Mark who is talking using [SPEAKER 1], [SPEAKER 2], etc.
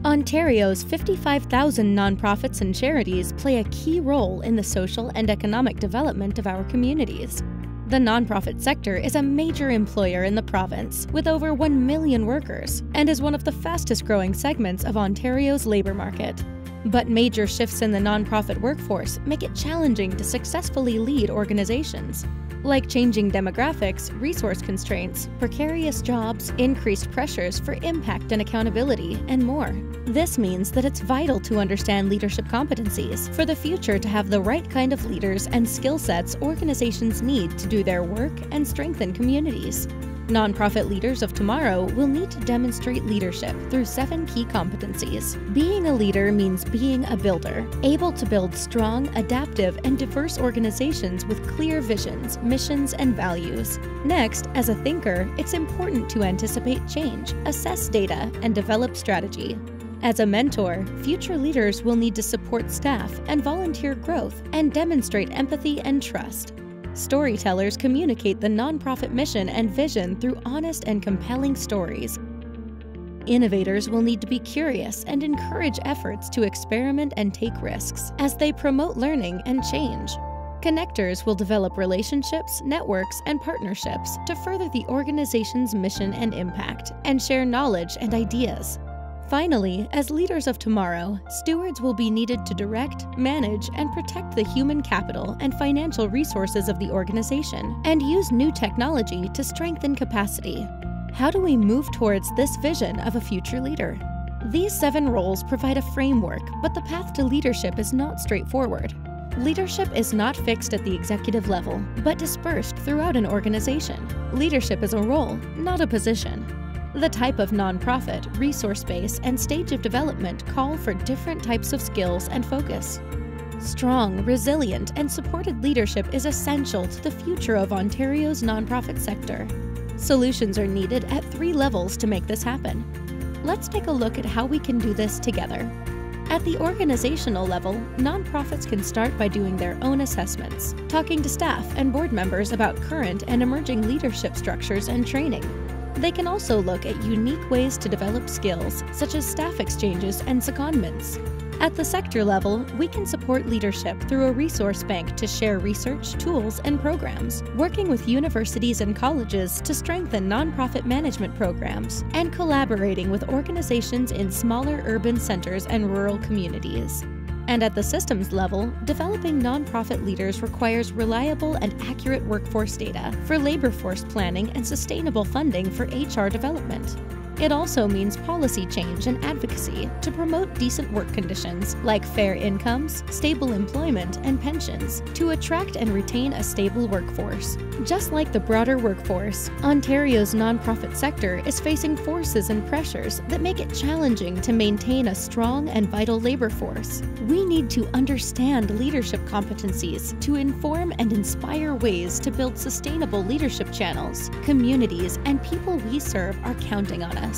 [SPEAKER 1] Ontario's 55,000 nonprofits and charities play a key role in the social and economic development of our communities. The nonprofit sector is a major employer in the province, with over 1 million workers, and is one of the fastest-growing segments of Ontario's labor market. But major shifts in the nonprofit workforce make it challenging to successfully lead organizations, like changing demographics, resource constraints, precarious jobs, increased pressures for impact and accountability, and more. This means that it's vital to understand leadership competencies for the future to have the right kind of leaders and skill sets organizations need to do their work and strengthen communities. Nonprofit leaders of tomorrow will need to demonstrate leadership through 7 key competencies. Being a leader means being a builder, able to build strong, adaptive, and diverse organizations with clear visions, missions, and values. Next, as a thinker, it's important to anticipate change, assess data, and develop strategy. As a mentor, future leaders will need to support staff and volunteer growth and demonstrate empathy and trust. Storytellers communicate the nonprofit mission and vision through honest and compelling stories. Innovators will need to be curious and encourage efforts to experiment and take risks as they promote learning and change. Connectors will develop relationships, networks, and partnerships to further the organization's mission and impact, and share knowledge and ideas. Finally, as leaders of tomorrow, stewards will be needed to direct, manage, and protect the human capital and financial resources of the organization, and use new technology to strengthen capacity. How do we move towards this vision of a future leader? These 7 roles provide a framework, but the path to leadership is not straightforward. Leadership is not fixed at the executive level, but dispersed throughout an organization. Leadership is a role, not a position. The type of nonprofit, resource base, and stage of development call for different types of skills and focus. Strong, resilient, and supported leadership is essential to the future of Ontario's nonprofit sector. Solutions are needed at 3 levels to make this happen. Let's take a look at how we can do this together. At the organizational level, nonprofits can start by doing their own assessments, talking to staff and board members about current and emerging leadership structures and training. They can also look at unique ways to develop skills, such as staff exchanges and secondments. At the sector level, we can support leadership through a resource bank to share research, tools, and programs, working with universities and colleges to strengthen nonprofit management programs, and collaborating with organizations in smaller urban centers and rural communities. And at the systems level, developing nonprofit leaders requires reliable and accurate workforce data for labor force planning and sustainable funding for HR development. It also means policy change and advocacy to promote decent work conditions like fair incomes, stable employment, and pensions to attract and retain a stable workforce. Just like the broader workforce, Ontario's nonprofit sector is facing forces and pressures that make it challenging to maintain a strong and vital labor force. We need to understand leadership competencies to inform and inspire ways to build sustainable leadership channels. Communities and people we serve are counting on us.